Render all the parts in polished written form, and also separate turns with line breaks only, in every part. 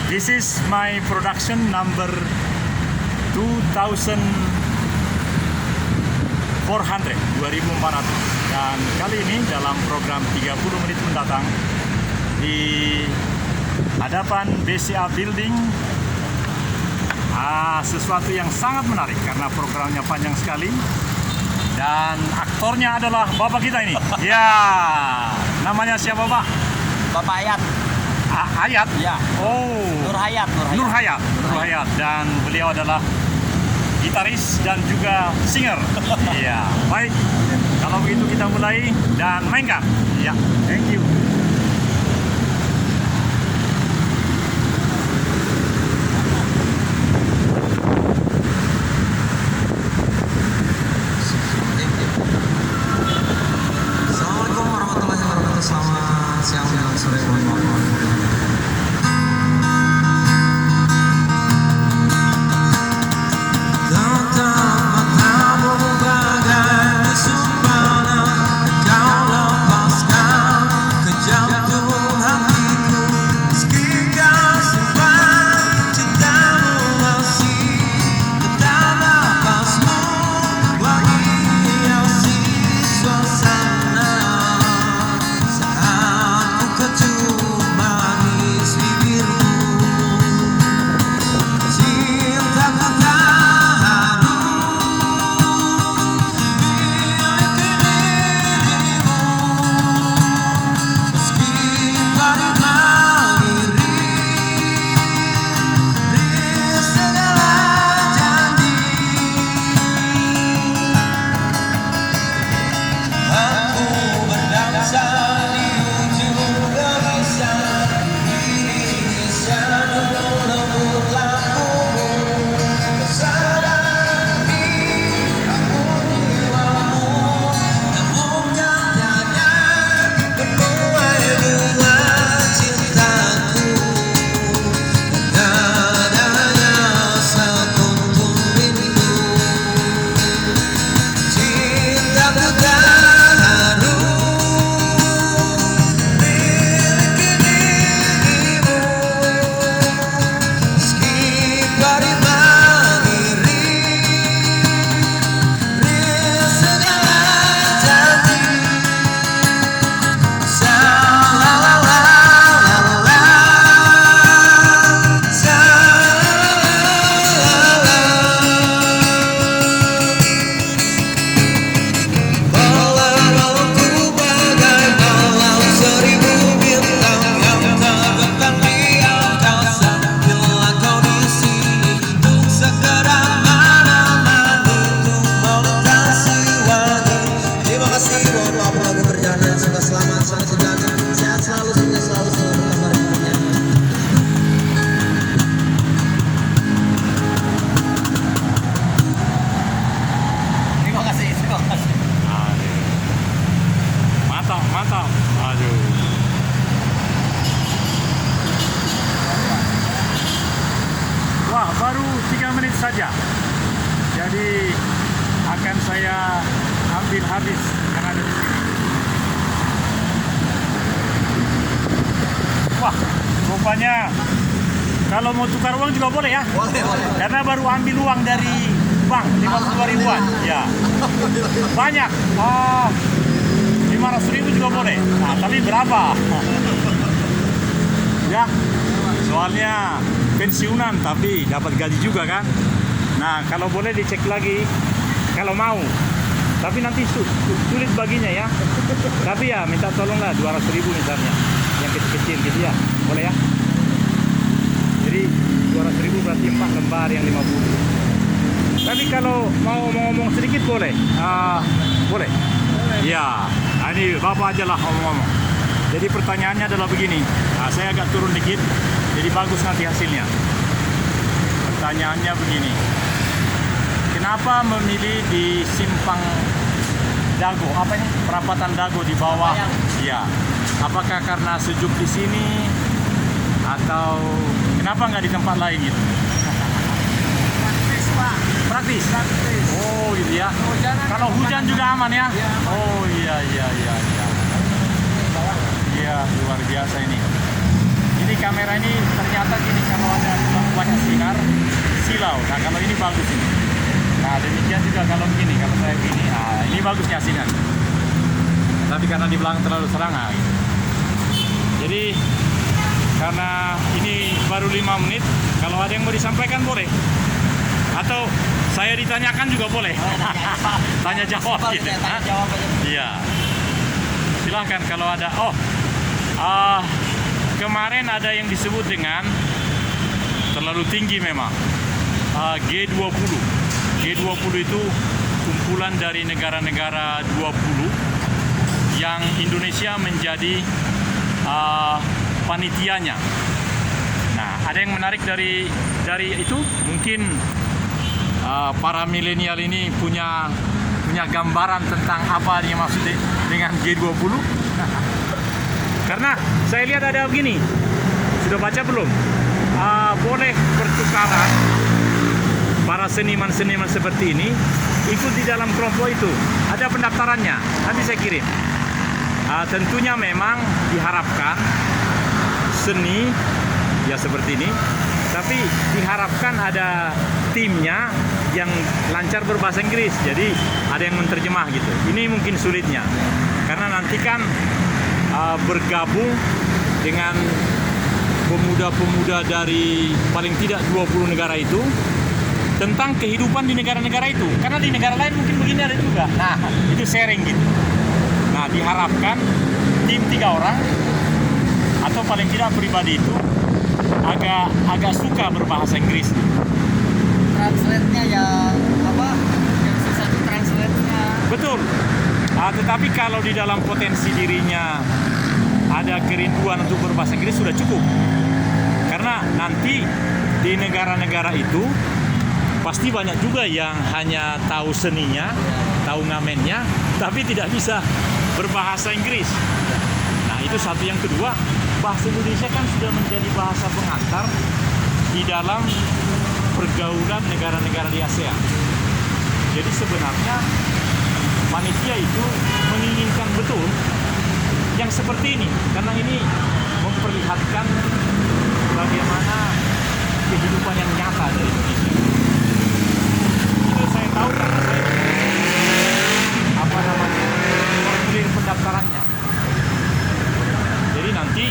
This is my production number 2400, dan kali ini dalam program 30 menit mendatang di hadapan BCA Building, sesuatu yang sangat menarik karena programnya panjang sekali dan aktornya adalah bapak kita ini. Ya, namanya siapa, Pak?
Bapak Hayat.
Hayat?
Ya.
Oh.
Nur Hayat.
Nur Hayat, dan beliau adalah gitaris dan juga singer. Iya, baik. Kalau begitu kita mulai dan mainkan. Ya, thank you.
Assalamualaikum warahmatullahi wabarakatuh. Selamat siang, sore, malam.
Mantap. Aduh. Wah, baru 3 menit saja. Jadi akan saya ambil habis yang ada di sini. Wah, rupanya kalau mau tukar uang juga boleh ya?
Boleh.
Karena baru ambil uang dari bank 52 ribuan. Ya. Banyak. Oh. 500.000 juga boleh. Nah, tapi berapa? Ya, soalnya pensiunan tapi dapat gaji juga kan. Nah, kalau boleh dicek lagi kalau mau. Tapi nanti sulit baginya ya. Tapi ya minta tolonglah 200.000 misalnya. Yang kecil-kecil gitu ya. Boleh ya? Jadi 200.000 berarti 4 lembar yang 50. Tapi kalau mau ngomong sedikit boleh. Boleh. Ya, ini Bapak aja lah ngomong-ngomong. Jadi pertanyaannya adalah begini. Saya agak turun dikit, jadi bagus nanti hasilnya. Pertanyaannya begini. Kenapa memilih di Simpang Dago? Apa ini? Perapatan Dago di bawah. Ya. Apakah karena sejuk di sini atau kenapa nggak di tempat lain gitu? Praktis. Oh gitu ya. Kalau hujan juga aman ya. Oh iya. Iya, luar biasa ini. Ini kamera ini ternyata gini, kalau ada banyak sinar silau. Nah kalau ini bagus ini. Nah demikian juga kalau begini, kalau saya begini, nah ini bagusnya sinar. Tapi karena di belakang terlalu serang, nah, gitu. Jadi karena ini baru 5 menit, kalau ada yang mau disampaikan boleh, atau saya ditanyakan juga boleh. Tanya jawab gitu.
Tanya jawab aja.
Iya. Silahkan kalau ada. Kemarin ada yang disebut dengan terlalu tinggi memang. G20. G20 itu kumpulan dari negara-negara 20 yang Indonesia menjadi panitianya. Nah, ada yang menarik dari itu, mungkin para milenial ini punya gambaran tentang apa yang maksud dengan G20. Karena saya lihat ada begini, sudah baca belum? Boleh pertukaran para seniman-seniman seperti ini ikut di dalam kelompok itu. Ada pendaftarannya, nanti saya kirim. Tentunya memang diharapkan seni ya seperti ini, tapi diharapkan ada timnya yang lancar berbahasa Inggris, jadi ada yang menerjemah gitu. Ini mungkin sulitnya, karena nanti kan bergabung dengan pemuda-pemuda dari paling tidak 20 negara itu tentang kehidupan di negara-negara itu, karena di negara lain mungkin begini ada juga. Nah itu sharing gitu. Nah diharapkan tim 3 orang atau paling tidak pribadi itu agak suka berbahasa Inggris.
Translate-nya yang apa? Yang susah itu translate-nya.
Betul. Tetapi kalau di dalam potensi dirinya ada kerinduan untuk berbahasa Inggris sudah cukup. Karena nanti di negara-negara itu pasti banyak juga yang hanya tahu seninya, tahu ngamennya, tapi tidak bisa berbahasa Inggris. Nah itu satu. Yang kedua, bahasa Indonesia kan sudah menjadi bahasa pengantar di dalam pergaulan negara-negara di ASEAN. Jadi sebenarnya panitia itu menginginkan betul yang seperti ini, karena ini memperlihatkan bagaimana kehidupan yang nyata dari Indonesia. Itu saya tahu karena saya formulir pendaftarannya. Jadi nanti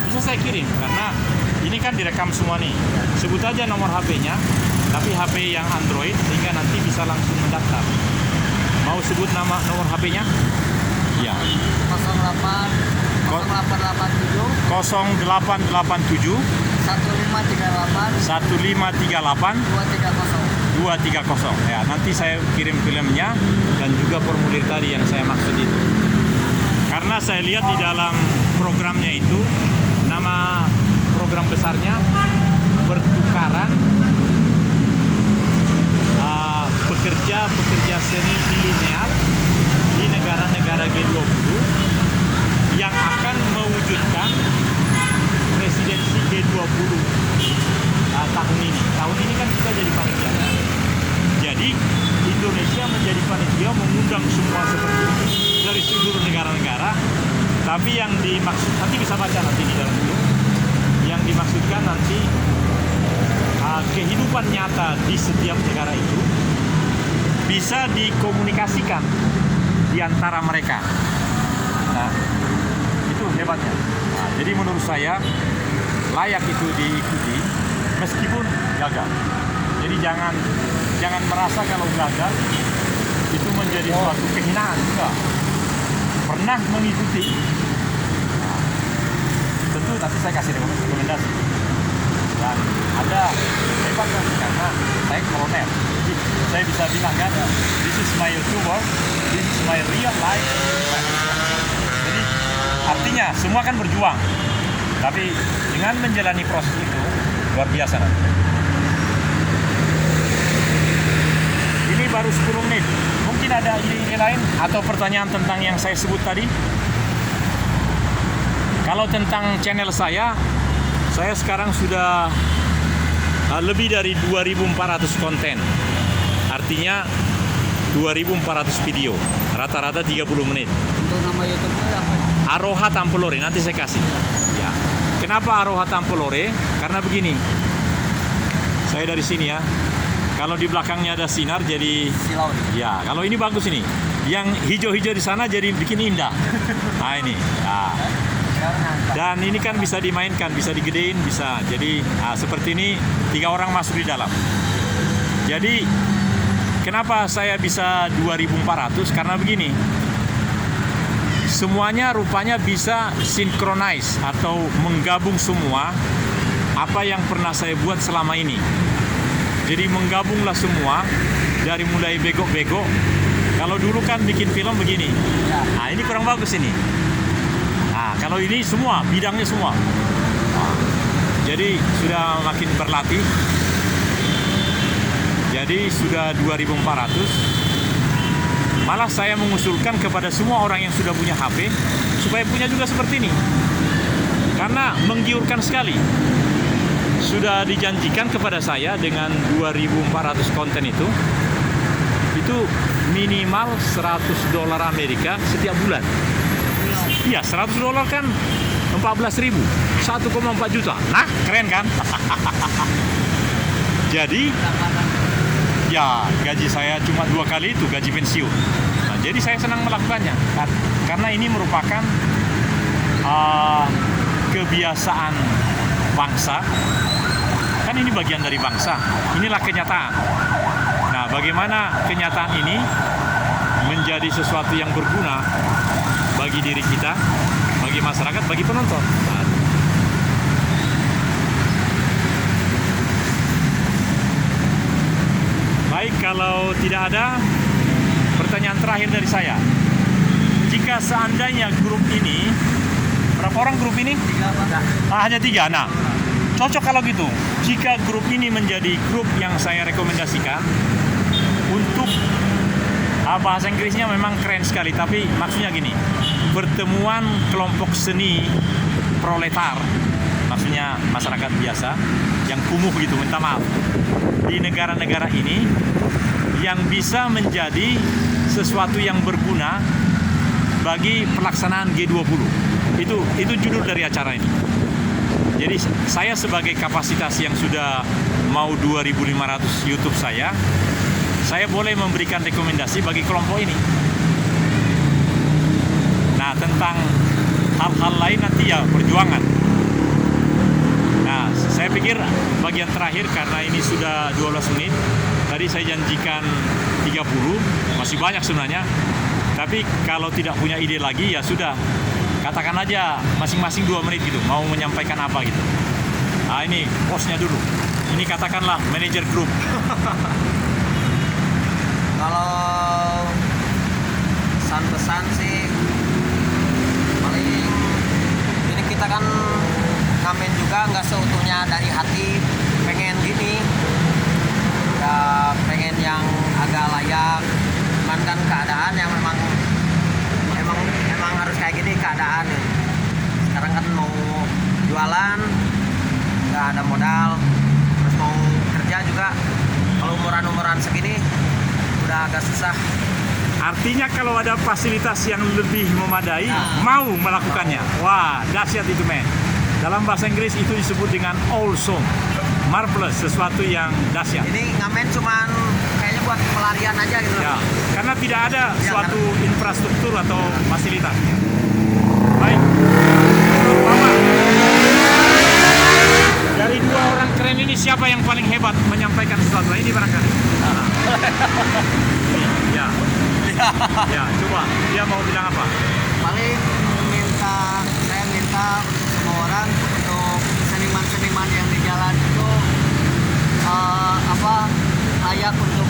bisa saya kirim, karena ini kan direkam semua nih. Sebut aja nomor HP-nya, tapi HP yang Android, sehingga nanti bisa langsung mendaftar. Mau sebut nomor HP-nya? Ya. 0887
0887
1538 230. Ya, nanti saya kirim filmnya dan juga formulir tadi yang saya maksud itu. Karena saya lihat di dalam programnya itu, nama program besarnya pertukaran pekerja seni milenial di negara-negara G20 yang akan mewujudkan presidensi G20 tahun ini. Tahun ini kan kita jadi panitia. Jadi Indonesia menjadi panitia, mengundang semua seperti ini dari seluruh negara-negara. Tapi yang dimaksud, nanti bisa baca nanti di dalam itu, yang dimaksudkan nanti kehidupan nyata di setiap negara itu bisa dikomunikasikan di antara mereka. Nah, itu hebatnya. Nah, jadi menurut saya layak itu diikuti meskipun gagal. Jadi jangan merasa kalau gagal itu menjadi suatu kehinaan juga. Pernah mengikuti. Nah, tentu nanti saya kasih rekomendasi. Dan ada hebat kan, karena saya kolonel. Jadi saya bisa bilang kan, this is my YouTuber, this is my real life. Jadi artinya semua kan berjuang, tapi dengan menjalani proses itu luar biasa nanti. Ini baru 10 menit. Mungkin ada ide-ide lain atau pertanyaan tentang yang saya sebut tadi. Kalau tentang channel saya sekarang sudah lebih dari 2.400 konten. Artinya 2.400 video, rata-rata 30 menit.
Untuk nama YouTube-nya apa?
Aroha Tampelori, nanti saya kasih. Ya. Kenapa Aroha Tampolore? Karena begini, saya dari sini ya. Kalau di belakangnya ada sinar jadi
Silau nih.
ya. Kalau ini bagus ini. Yang hijau-hijau di sana jadi bikin indah. Nah ini. Nah. Dan ini kan bisa dimainkan, bisa digedein, bisa. Jadi seperti ini 3 orang masuk di dalam. Jadi kenapa saya bisa 2.400? Karena begini. Semuanya rupanya bisa synchronize atau menggabung semua apa yang pernah saya buat selama ini. Jadi menggabunglah semua dari mulai bego-bego. Kalau dulu kan bikin film begini. Nah, ini kurang bagus ini. Nah, kalau ini semua, bidangnya semua. Nah, jadi sudah makin berlatih. Jadi sudah 2.400. Malah saya mengusulkan kepada semua orang yang sudah punya HP supaya punya juga seperti ini. Karena menggiurkan sekali. Sudah dijanjikan kepada saya dengan 2.400 konten itu minimal $100 Amerika setiap bulan. Iya, $100 kan 14.000, 1,4 juta. Nah, keren kan? Jadi ya gaji saya cuma 2 kali itu gaji pensiun. Nah, jadi saya senang melakukannya karena ini merupakan kebiasaan bangsa. Kan ini bagian dari bangsa. Inilah kenyataan. Nah, bagaimana kenyataan ini menjadi sesuatu yang berguna bagi diri kita, bagi masyarakat, bagi penonton. Nah, baik, kalau tidak ada pertanyaan terakhir dari saya. Jika seandainya grup ini, berapa orang grup ini? 3. Hanya 3. Nah, cocok kalau gitu. Jika grup ini menjadi grup yang saya rekomendasikan untuk bahasa Inggrisnya memang keren sekali, tapi maksudnya gini, pertemuan kelompok seni proletar, maksudnya masyarakat biasa yang kumuh gitu, minta maaf, di negara-negara ini yang bisa menjadi sesuatu yang berguna bagi pelaksanaan G20. Itu judul dari acara ini. Jadi saya sebagai kapasitas yang sudah mau 2.500 YouTube saya boleh memberikan rekomendasi bagi kelompok ini. Nah, tentang hal-hal lain nanti ya perjuangan. Nah, saya pikir bagian terakhir karena ini sudah 12 menit. Tadi saya janjikan 30, masih banyak sebenarnya. Tapi kalau tidak punya ide lagi ya sudah. Katakan aja masing-masing 2 menit gitu, mau menyampaikan apa gitu. Nah, ini bosnya dulu. Ini katakanlah manajer grup.
Kalau pesan-pesan sih paling ini kita kan ngamen juga nggak seutuhnya dari hati pengen gini ya, pengen yang agak layak, cuman kan keadaan yang memang harus kayak gini keadaan. Sekarang kan mau jualan nggak ada modal, terus mau kerja juga kalau umuran segini udah agak susah.
Artinya kalau ada fasilitas yang lebih memadai, mau melakukannya. Wah, dahsyat itu, men. Dalam bahasa Inggris itu disebut dengan awesome, marvelous, sesuatu yang dahsyat.
Ini ngamen cuman kayaknya buat pelarian aja gitu.
Ya, karena tidak ada suatu infrastruktur atau fasilitas. Baik, Bapak, dari 2 orang keren ini siapa yang paling hebat menyampaikan sesuatu? Ini barangkali. Ya, ya, coba dia mau bilang apa?
Paling saya minta untuk semua orang, untuk seniman-seniman yang di jalan itu layak untuk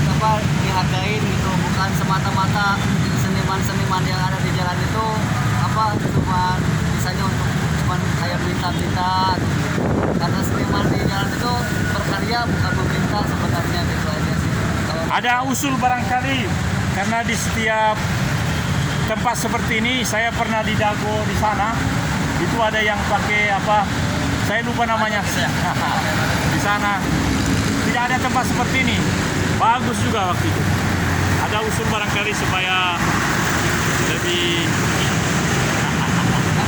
dihargain gitu, bukan semata-mata seniman-seniman yang ada di jalan itu cuma misalnya untuk kayak minta-minta gitu. Karena seniman di jalan itu berkarya bukan meminta sebenarnya gitu aja sih.
Ada usul barangkali, karena di setiap tempat seperti ini, saya pernah di Dago di sana, itu ada yang pakai saya lupa namanya. Di sana tidak ada tempat seperti ini, bagus juga waktu itu. Ada usul barangkali supaya lebih.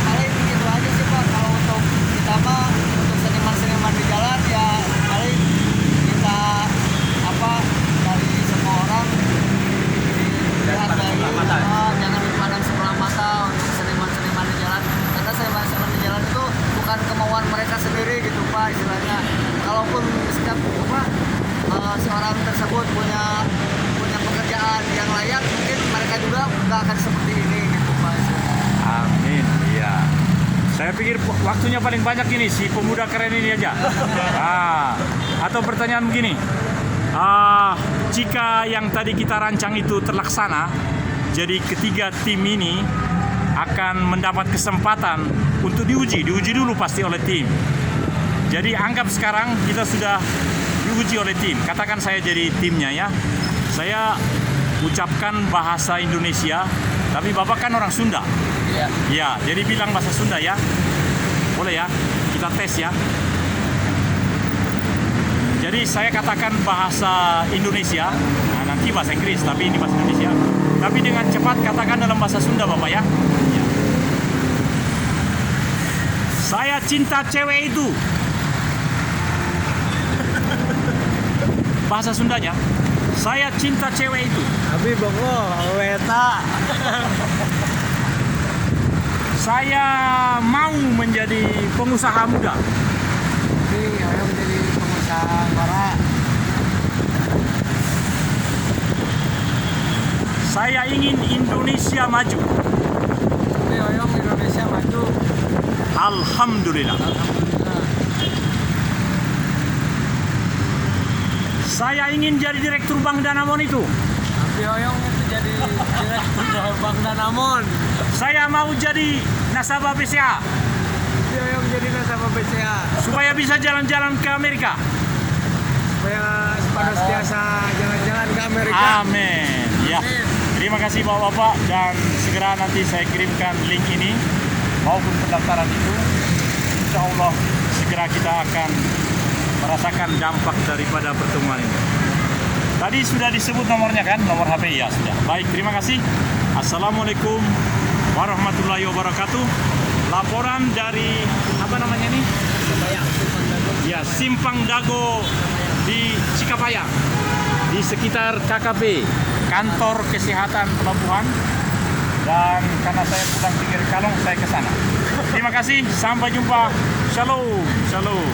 Paling begitu aja sih Pak, kalau untuk kita apa untuk seniman-seniman di jalan ya paling kita apa dari semua orang dihargai, jangan dipandang sebelah mata untuk seniman-seniman di jalan, karena seniman-seniman di jalan itu bukan kemauan mereka sendiri gitu Pak istilahnya. Kalaupun setiap apa si orang tersebut punya pekerjaan yang layak, mungkin mereka juga nggak akan seperti ini gitu Pak istilahnya.
Amin. Iya. Saya pikir waktunya paling banyak ini si pemuda keren ini aja. Atau pertanyaan begini. Jika yang tadi kita rancang itu terlaksana, jadi ketiga tim ini akan mendapat kesempatan untuk diuji dulu pasti oleh tim. Jadi anggap sekarang kita sudah diuji oleh tim. Katakan saya jadi timnya ya. Saya ucapkan bahasa Indonesia, tapi Bapak kan orang Sunda.
Iya.
Ya, jadi bilang bahasa Sunda ya. Boleh ya? Kita tes ya. Jadi saya katakan bahasa Indonesia, nah nanti bahasa Inggris, tapi ini bahasa Indonesia. Tapi dengan cepat katakan dalam bahasa Sunda Bapak ya. Ya. Saya cinta cewek itu. Bahasa Sundanya, saya cinta cewek itu.
Abi boko weta.
Saya mau menjadi pengusaha muda.
Abi ayo menjadi pengusaha bara.
Saya ingin Indonesia maju.
Abi ayo Indonesia maju.
Alhamdulillah.
Alhamdulillah.
Saya ingin jadi direktur Bank Danamon itu.
Abi Oyong itu jadi direktur Bank Danamon.
Saya mau jadi nasabah BCA
Abi Oyong jadi nasabah BCA
supaya bisa jalan-jalan ke Amerika.
supaya senantiasa jalan-jalan ke Amerika.
Amin. Ya. Terima kasih Bapak-bapak dan segera nanti saya kirimkan link ini maupun pendaftaran itu. Insya Allah segera kita akan merasakan dampak daripada pertemuan ini. Tadi sudah disebut nomornya kan, nomor HP ya sudah. Baik, terima kasih. Assalamualaikum warahmatullahi wabarakatuh. Laporan dari apa namanya ini? Ya, Simpang Dago di Cikapaya, di sekitar KKP, Kantor Kesehatan Pelabuhan. Dan karena saya pulang pinggir Kalong, saya ke sana. Terima kasih, sampai jumpa. Shalom, shalom.